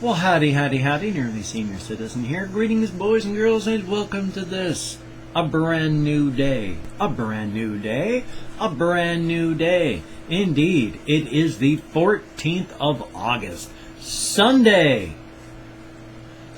Well, howdy, Nearly Senior Citizen here. Greetings, boys and girls, and welcome to this. A brand new day. A brand new day. A brand new day. Indeed, it is the 14th of August. Sunday.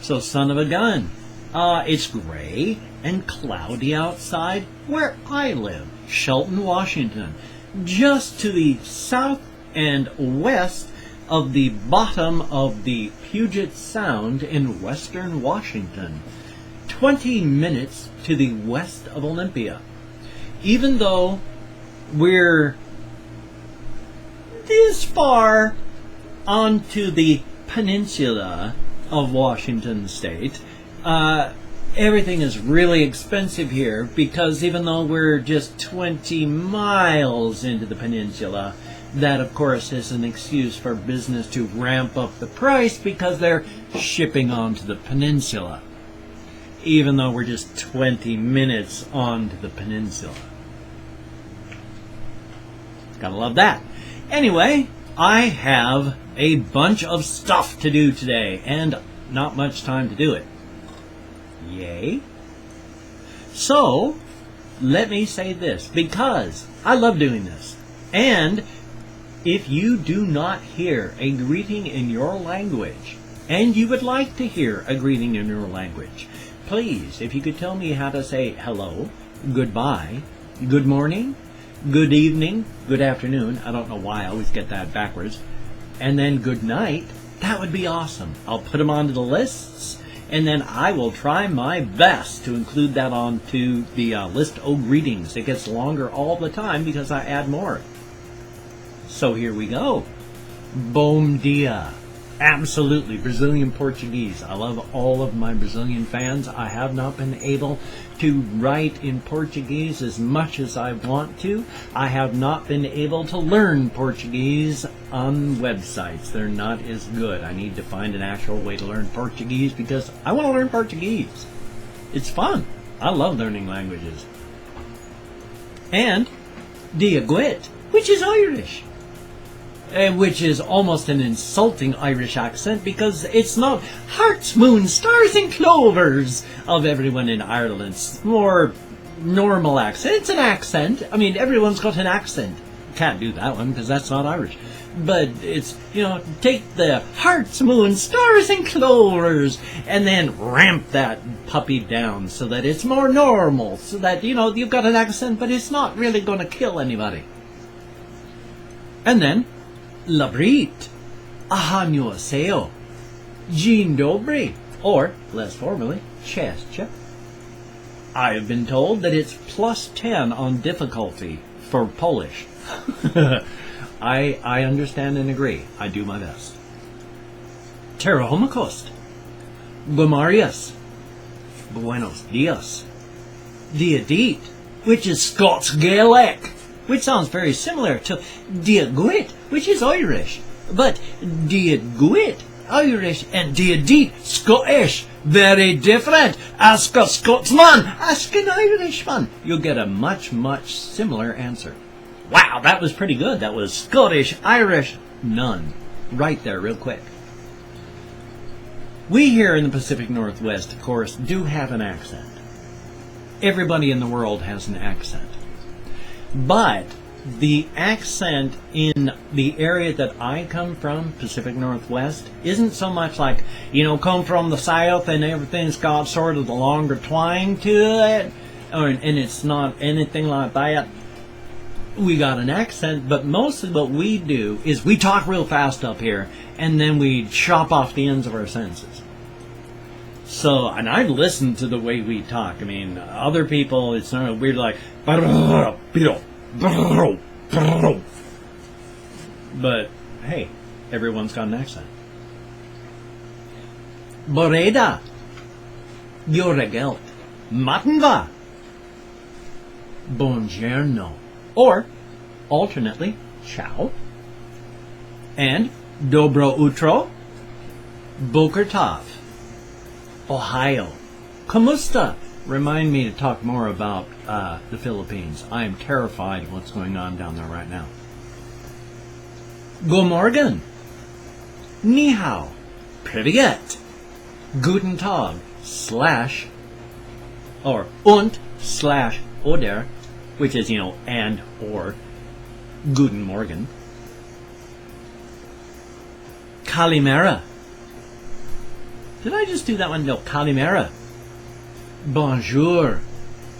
So, son of a gun. It's gray and cloudy outside where I live, Shelton, Washington. Just to the south and west of the bottom of the Puget Sound in western Washington, 20 minutes to the west of Olympia. Even though we're this far onto the peninsula of Washington State, everything is really expensive here because even though we're just 20 miles into the peninsula, that, of course, is an excuse for business to ramp up the price because they're shipping onto the peninsula, even though we're just 20 minutes onto the peninsula. Gotta love that. Anyway, I have a bunch of stuff to do today, and not much time to do it. Yay. So, let me say this, because I love doing this, and if you do not hear a greeting in your language, and you would like to hear a greeting in your language, please, if you could tell me how to say hello, goodbye, good morning, good evening, good afternoon, I don't know why I always get that backwards, and then good night, that would be awesome. I'll put them onto the lists, and then I will try my best to include that onto the list of greetings. It gets longer all the time because I add more. So here we go. Bom dia. Absolutely. Brazilian Portuguese. I love all of my Brazilian fans. I have not been able to write in Portuguese as much as I want to. I have not been able to learn Portuguese on websites. They're not as good. I need to find an actual way to learn Portuguese because I want to learn Portuguese. It's fun. I love learning languages. And dia gwit, which is Irish. Which is almost an insulting Irish accent because it's not hearts, moons, stars and clovers of everyone in Ireland. It's more normal accent. It's an accent. I mean, everyone's got an accent. Can't do that one because that's not Irish. But it's, take the hearts, moons, stars and clovers and then ramp that puppy down so that it's more normal. So that, you've got an accent, but it's not really going to kill anybody. And then, Labrit, Ahanyo Dzień dobry, or, less formally, Chestia. I have been told that it's +10 on difficulty for Polish. I understand and agree. I do my best. Terahomikost, Gomarias, Buenos dias, Diadit, which is Scots Gaelic, which sounds very similar to dia gwit, which is Irish. But dia gwit, Irish, and dia deet, Scottish. Very different. Ask a Scotsman, ask an Irishman. You'll get a much, much similar answer. Wow, that was pretty good. That was Scottish, Irish, none. Right there, real quick. We here in the Pacific Northwest, of course, do have an accent. Everybody in the world has an accent. But the accent in the area that I come from, Pacific Northwest, isn't so much like, come from the South and everything's got sort of the longer twang to it, and it's not anything like that. We got an accent, but mostly what we do is we talk real fast up here, and then we chop off the ends of our sentences. So, and I listen to the way we talk. I mean, other people, it's sort of weird, like, but hey, everyone's got an accent. Boreda, Joragelt, Matenva, Buongiorno, or alternately, ciao, and Dobro Utro, Boker Tov, Ohio, Kamusta. Remind me to talk more about the Philippines. I am terrified of what's going on down there right now. Go Morgan, Ni hao, Privyet. Guten Tag slash or und slash oder, which is, and or Guten Morgen. Kalimera. Did I just do that one? No, Kalimera. Bonjour.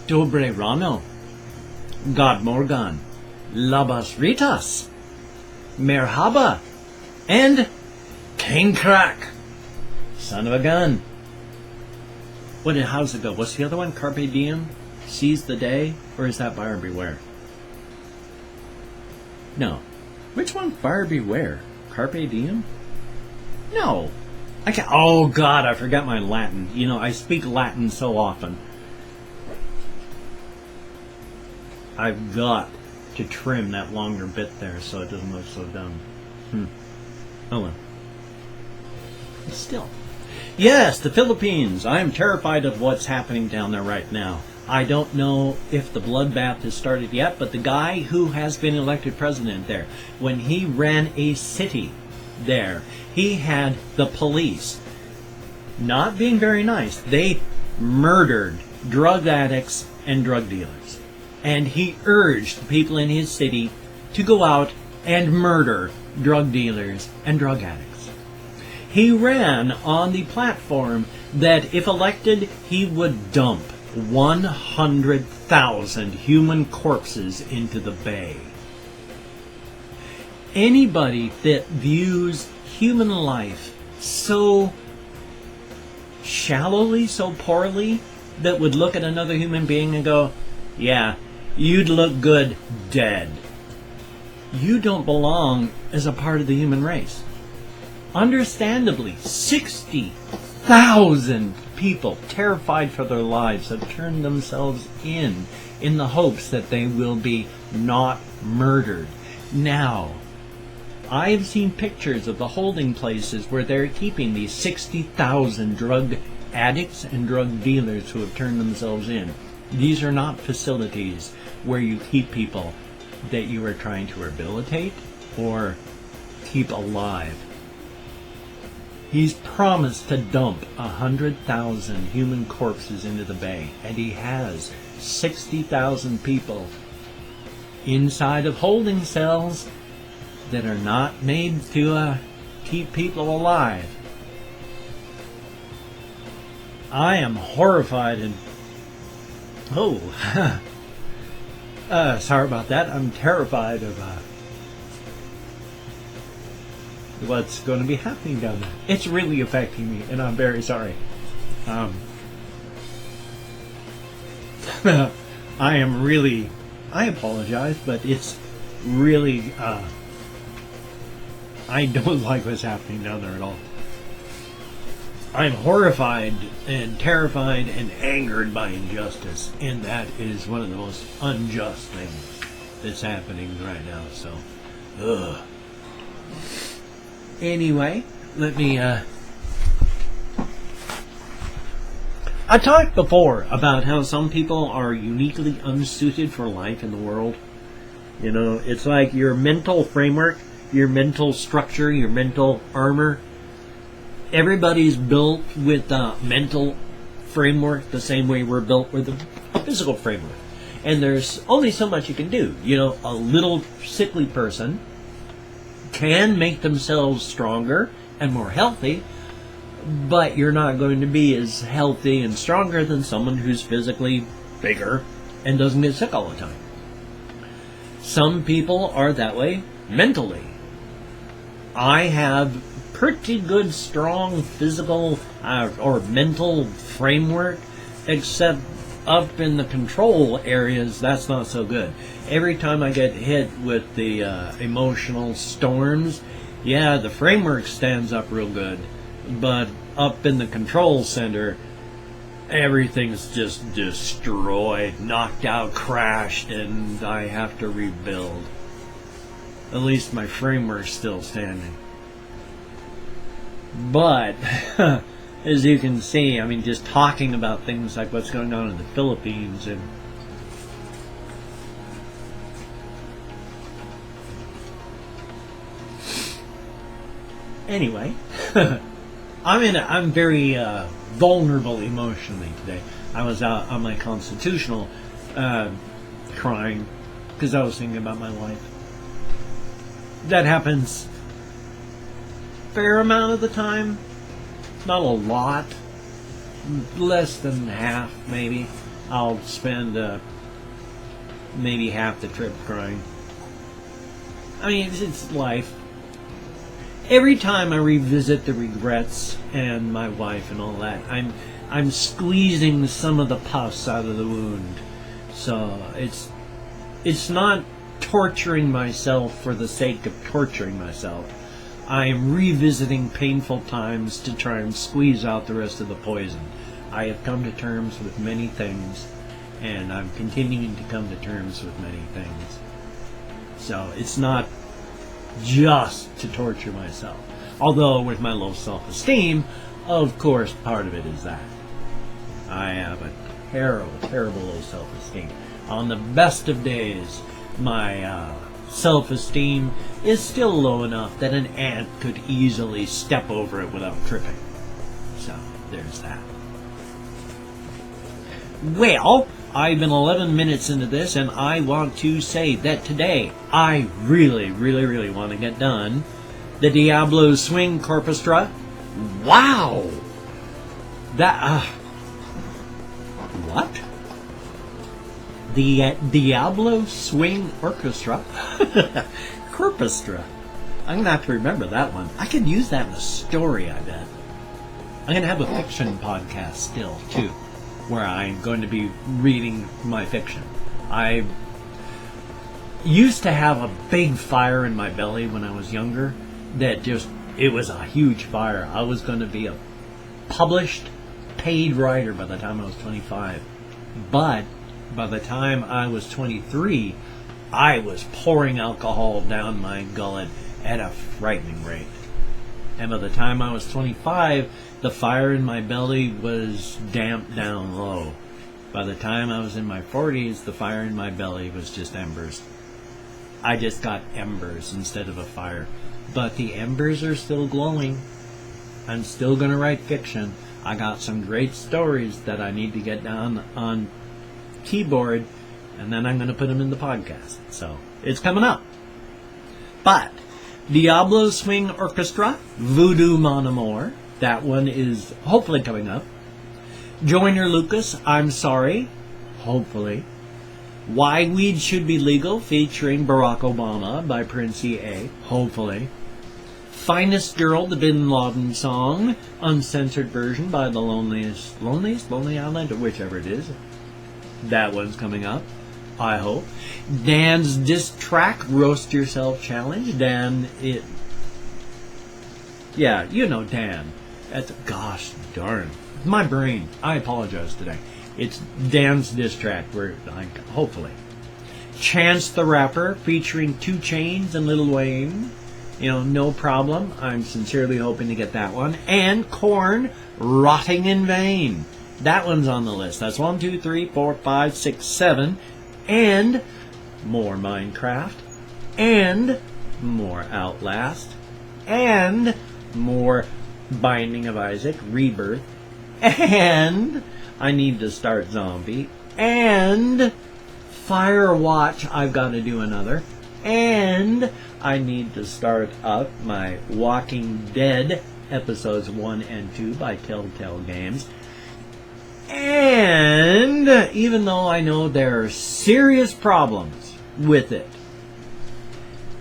Dobre Rano. God Morgan. Labas Ritas. Merhaba. And King Crack. Son of a gun. How's it go? What's the other one? Carpe Diem? Seize the day? Or is that Buyer Beware? No. Which one? Buyer Beware? Carpe Diem? No. I can't. Oh, God, I forgot my Latin. I speak Latin so often. I've got to trim that longer bit there so it doesn't look so dumb. Oh, well. Still. Yes, the Philippines. I am terrified of what's happening down there right now. I don't know if the bloodbath has started yet, but the guy who has been elected president there, when he ran a city there, he had the police not being very nice. They murdered drug addicts and drug dealers. And he urged the people in his city to go out and murder drug dealers and drug addicts. He ran on the platform that if elected, he would dump 100,000 human corpses into the bay. Anybody that views human life so shallowly, so poorly, that would look at another human being and go, yeah, you'd look good dead. You don't belong as a part of the human race. Understandably, 60,000 people terrified for their lives have turned themselves in the hopes that they will be not murdered. Now, I have seen pictures of the holding places where they're keeping these 60,000 drug addicts and drug dealers who have turned themselves in. These are not facilities where you keep people that you are trying to rehabilitate or keep alive. He's promised to dump 100,000 human corpses into the bay, and he has 60,000 people inside of holding cells that are not made to keep people alive. I am horrified and sorry about that. I'm terrified of what's going to be happening down there. It's really affecting me, and I'm very sorry. I apologize, but it's really, I don't like what's happening down there at all. I'm horrified and terrified and angered by injustice, and that is one of the most unjust things that's happening right now, so, ugh. Anyway, let me, I talked before about how some people are uniquely unsuited for life in the world. It's like your mental framework, your mental structure, your mental armor. Everybody's built with a mental framework the same way we're built with a physical framework. And there's only so much you can do. A little sickly person can make themselves stronger and more healthy, but you're not going to be as healthy and stronger than someone who's physically bigger and doesn't get sick all the time. Some people are that way mentally. I have pretty good, strong physical or mental framework, except up in the control areas, that's not so good. Every time I get hit with the emotional storms, yeah, the framework stands up real good, but up in the control center, everything's just destroyed, knocked out, crashed, and I have to rebuild. At least my framework's still standing. But, as you can see, just talking about things like what's going on in the Philippines and anyway, I'm very vulnerable emotionally today. I was out on my constitutional crying because I was thinking about my wife. That happens a fair amount of the time. Not a lot. Less than half, maybe. I'll spend maybe half the trip crying. I mean, it's life. Every time I revisit the regrets and my wife and all that, I'm squeezing some of the pus out of the wound. So it's not torturing myself for the sake of torturing myself. I am revisiting painful times to try and squeeze out the rest of the poison. I have come to terms with many things, and I'm continuing to come to terms with many things. So it's not just to torture myself. Although with my low self-esteem, of course, part of it is that. I have a terrible, terrible low self-esteem. On the best of days, my self-esteem is still low enough that an ant could easily step over it without tripping. So, there's that. Well, I've been 11 minutes into this, and I want to say that today I really, really, really want to get done the Diablo Swing Orchestra. Wow! That, what? The Diablo Swing Orchestra? Orchestra. I'm going to have to remember that one. I could use that in a story, I bet. I'm going to have a fiction podcast still, too, where I'm going to be reading my fiction. I used to have a big fire in my belly when I was younger that just, it was a huge fire. I was going to be a published, paid writer by the time I was 25. But by the time I was 23, I was pouring alcohol down my gullet at a frightening rate. And by the time I was 25, the fire in my belly was damped down low. By the time I was in my 40s, the fire in my belly was just embers. I just got embers instead of a fire. But the embers are still glowing. I'm still going to write fiction. I got some great stories that I need to get down on keyboard, and then I'm going to put them in the podcast. So, it's coming up. But Diablo Swing Orchestra, Voodoo Mon Amour, that one is hopefully coming up. Joyner Lucas, I'm Sorry, hopefully. Why Weed Should Be Legal, featuring Barack Obama by Prince E.A., hopefully. Finest Girl, the Bin Laden song, uncensored version by the Lonely Island, or whichever it is. That one's coming up, I hope. Dan's diss track, Roast Yourself Challenge. Dan, yeah, you know Dan. That's, gosh darn. My brain. I apologize today. It's Dan's diss track, hopefully. Chance the Rapper, featuring 2 Chainz and Lil Wayne. You know, no problem. I'm sincerely hoping to get that one. And Korn, Rotting in Vain. That one's on the list. That's 1, 2, 3, 4, 5, 6, 7. And more Minecraft. And more Outlast. And more Binding of Isaac, Rebirth. And I need to start Zombie. And Firewatch, I've got to do another. And I need to start up my Walking Dead episodes 1 and 2 by Telltale Games. And even though I know there are serious problems with it,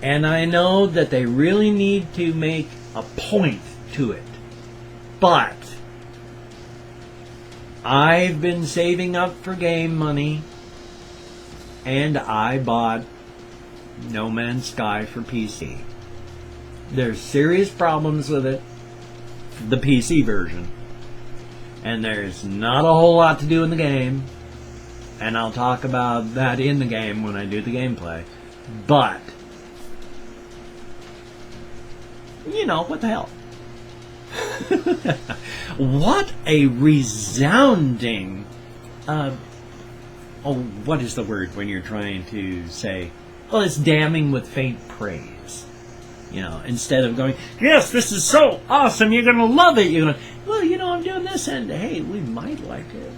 and I know that they really need to make a point to it, but I've been saving up for game money, and I bought No Man's Sky for PC. There's serious problems with it, the PC version, and there's not a whole lot to do in the game, and I'll talk about that in the game when I do the gameplay, but you know, what the hell. What a resounding what is the word when you're trying to say, well, it's damning with faint praise. You know, instead of going, yes, this is so awesome, you're going to love it. You're going to, well, you know, I'm doing this, and hey, we might like it.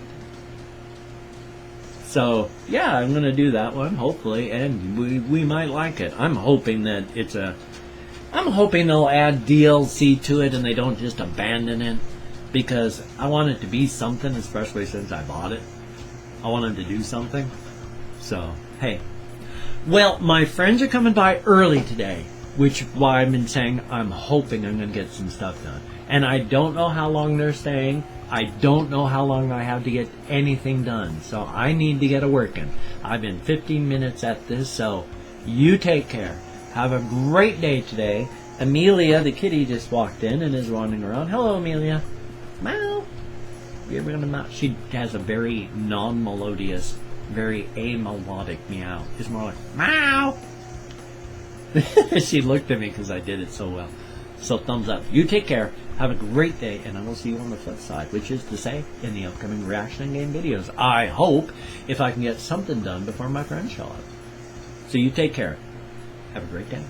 So, yeah, I'm going to do that one, hopefully, and we might like it. I'm hoping that I'm hoping they'll add DLC to it and they don't just abandon it, because I want it to be something, especially since I bought it. I want them to do something. So, hey. Well, my friends are coming by early today, which is why I've been saying I'm hoping I'm going to get some stuff done. And I don't know how long they're staying. I don't know how long I have to get anything done. So I need to get it working. I've been 15 minutes at this, so you take care. Have a great day today. Amelia, the kitty, just walked in and is wandering around. Hello, Amelia. Meow. You ever gonna meow? She has a very non-melodious, very amelodic meow. It's more like, meow. She looked at me because I did it so well. So thumbs up. You take care. Have a great day, and I will see you on the flip side, which is to say, in the upcoming reaction and game videos. I hope if I can get something done before my friends show up. So you take care. Have a great day.